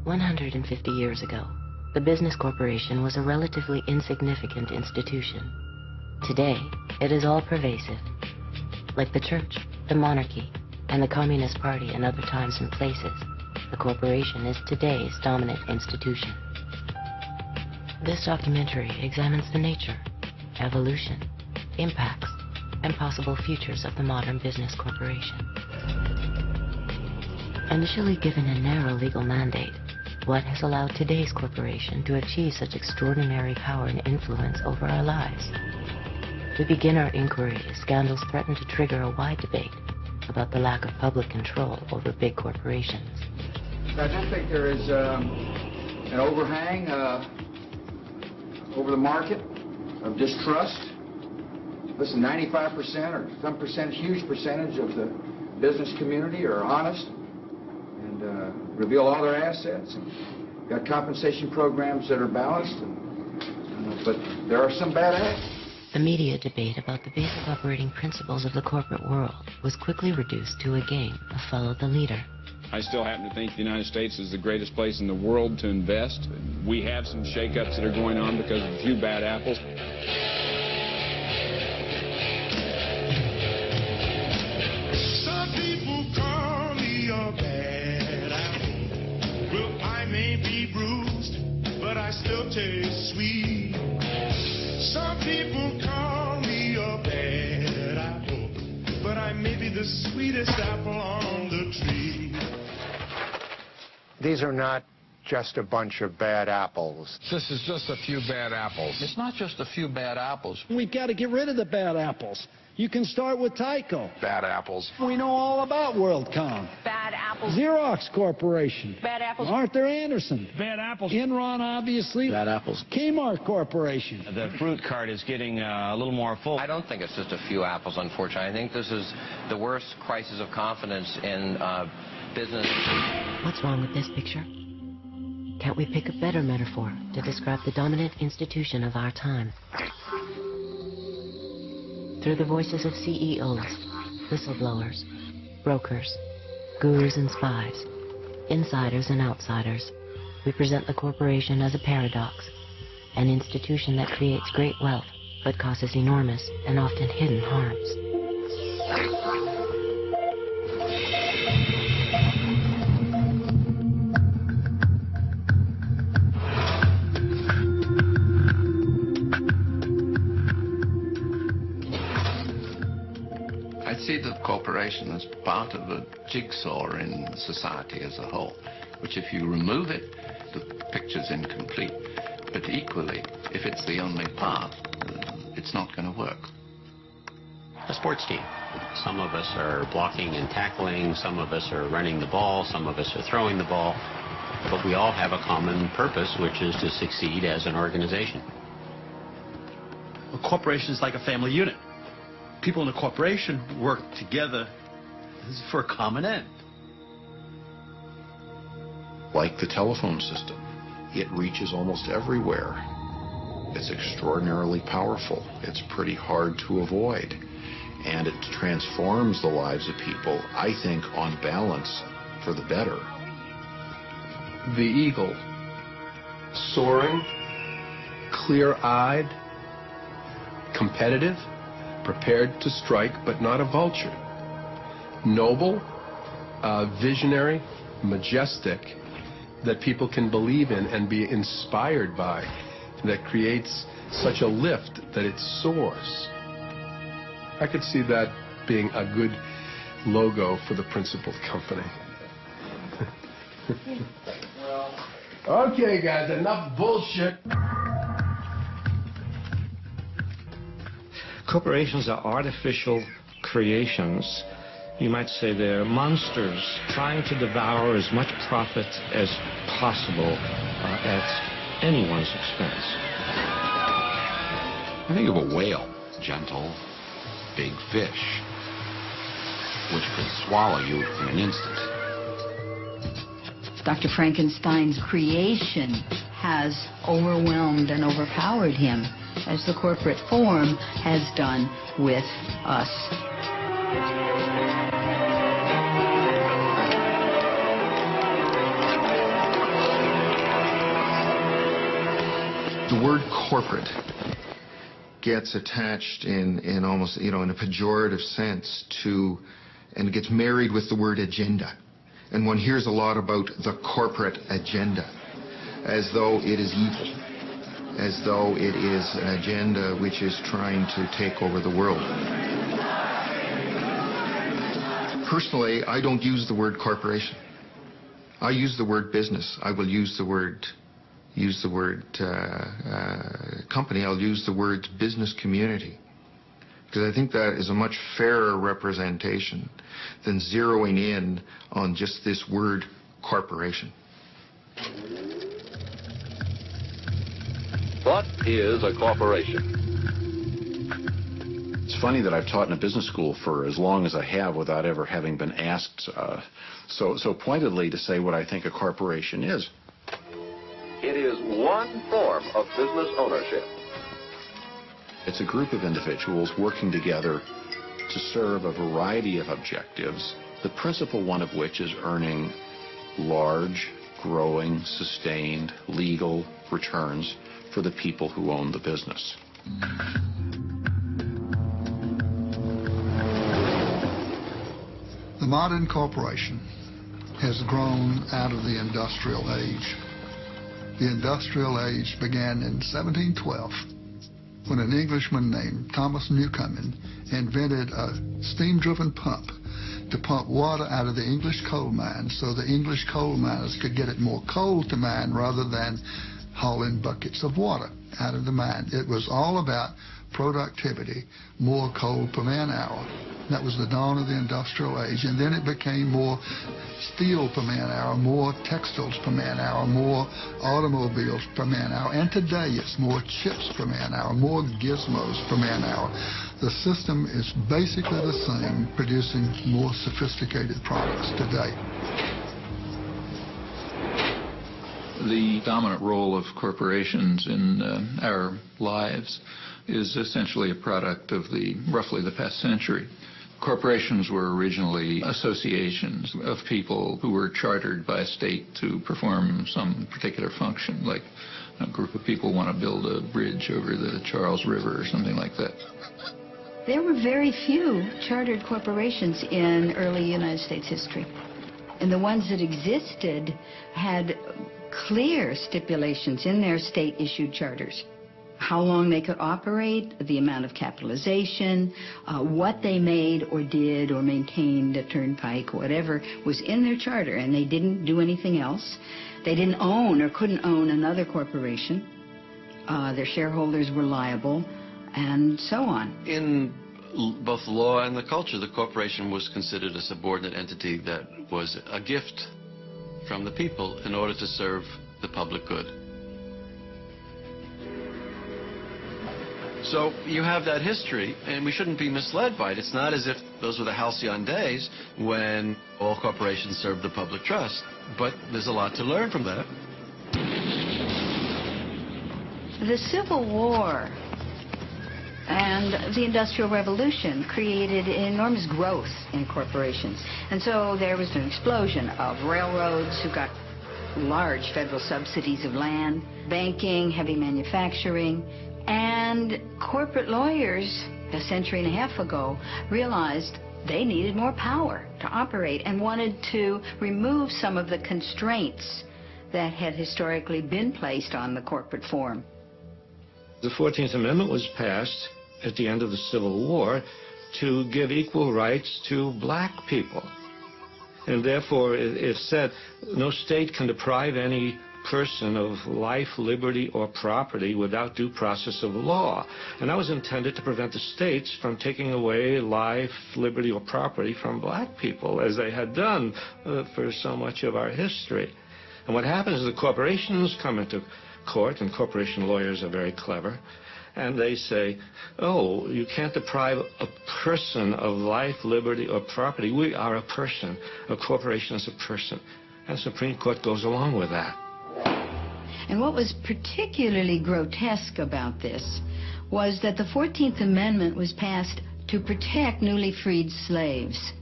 150 years ago, the business corporation was a relatively insignificant institution. Today, it is all-pervasive. Like the church, the monarchy, and the Communist Party in other times and places, the corporation is today's dominant institution. This documentary examines the nature, evolution, impacts, and possible futures of the modern business corporation. Initially given a narrow legal mandate, what has allowed today's corporation to achieve such extraordinary power and influence over our lives? We begin our inquiry as scandals threaten to trigger a wide debate about the lack of public control over big corporations. I just think there is an overhang over the market of distrust. Listen, 95% or some percentage, huge percentage of the business community are honest and reveal all their assets. And got compensation programs that are balanced, but there are some bad acts. The media debate about the basic operating principles of the corporate world was quickly reduced to a game of follow the leader. I still happen to think the United States is the greatest place in the world to invest. We have some shakeups that are going on because of a few bad apples. Some people call me a bad apple. Well, I may be bruised, but I still taste sweet. Some people call me a bad apple, but I may be the sweetest apple on the tree. These are not just a bunch of bad apples. This is just a few bad apples. It's not just a few bad apples. We've got to get rid of the bad apples. You can start with Tyco. Bad apples. We know all about WorldCom. Bad apples. Xerox Corporation. Bad apples. Arthur Anderson. Bad apples. Enron, obviously. Bad apples. Kmart Corporation. The fruit cart is getting a little more full. I don't think it's just a few apples, unfortunately. I think this is the worst crisis of confidence in business. What's wrong with this picture? Can't we pick a better metaphor to describe the dominant institution of our time? Through the voices of CEOs, whistleblowers, brokers, gurus and spies, insiders and outsiders, we present the corporation as a paradox, an institution that creates great wealth but causes enormous and often hidden harms. I see the corporation as part of a jigsaw in society as a whole, which if you remove it, the picture's incomplete. But equally, if it's the only part, it's not going to work. A sports team. Some of us are blocking and tackling, some of us are running the ball, some of us are throwing the ball, but we all have a common purpose, which is to succeed as an organization. A corporation is like a family unit. People in a corporation work together for a common end. Like the telephone system, it reaches almost everywhere. It's extraordinarily powerful. It's pretty hard to avoid. And it transforms the lives of people, I think, on balance, for the better. The eagle, soaring, clear-eyed, competitive, prepared to strike, but not a vulture. Noble, visionary, majestic, that people can believe in and be inspired by, that creates such a lift that it soars. I could see that being a good logo for the principal company. Okay, guys, enough bullshit. Corporations are artificial creations. You might say they're monsters trying to devour as much profit as possible at anyone's expense. I think of a whale, gentle, big fish, which could swallow you in an instant. Dr. Frankenstein's creation has overwhelmed and overpowered him, as the corporate form has done with us. The word corporate gets attached in almost, in a pejorative sense to, and gets married with the word agenda. And one hears a lot about the corporate agenda, as though it is evil, as though it is an agenda which is trying to take over the world. Personally, I don't use the word corporation. I use the word business. I will use the word company. I'll use the word business community, because I think that is a much fairer representation than zeroing in on just this word corporation. What is a corporation? It's funny that I've taught in a business school for as long as I have without ever having been asked so pointedly to say what I think a corporation is. It is one form of business ownership. It's a group of individuals working together to serve a variety of objectives, the principal one of which is earning large, growing, sustained, legal returns for the people who own the business. The modern corporation has grown out of the industrial age. The industrial age began in 1712 when an Englishman named Thomas Newcomen invented a steam-driven pump to pump water out of the English coal mines so the English coal miners could get it more coal to mine rather than hauling buckets of water out of the mine. It was all about productivity, more coal per man hour. That was the dawn of the industrial age, and then it became more steel per man hour, more textiles per man hour, more automobiles per man hour, and today it's more chips per man hour, more gizmos per man hour. The system is basically the same, producing more sophisticated products today. The dominant role of corporations in our lives is essentially a product of roughly the past century. Corporations were originally associations of people who were chartered by a state to perform some particular function, like a group of people want to build a bridge over the Charles River or something like that. There were very few chartered corporations in early United States history. And the ones that existed had clear stipulations in their state-issued charters. How long they could operate, the amount of capitalization, what they made or did or maintained, a turnpike, whatever, was in their charter, and they didn't do anything else. They didn't own or couldn't own another corporation. Their shareholders were liable, and so on. In both the law and the culture, the corporation was considered a subordinate entity that was a gift from the people in order to serve the public good. So you have that history, and we shouldn't be misled by it. It's not as if those were the halcyon days when all corporations served the public trust, but there's a lot to learn from that. The Civil War and the Industrial Revolution created enormous growth in corporations. And so there was an explosion of railroads who got large federal subsidies of land, banking, heavy manufacturing, and corporate lawyers a century and a half ago realized they needed more power to operate and wanted to remove some of the constraints that had historically been placed on the corporate form. The 14th Amendment was passed at the end of the Civil War to give equal rights to black people. And therefore, it said no state can deprive any person of life, liberty, or property without due process of law. And that was intended to prevent the states from taking away life, liberty, or property from black people, as they had done for so much of our history. And what happens is the corporations come into court, and corporation lawyers are very clever, and they say, oh, you can't deprive a person of life, liberty, or property. We are a person. A corporation is a person. And the Supreme Court goes along with that. And what was particularly grotesque about this was that the 14th Amendment was passed to protect newly freed slaves.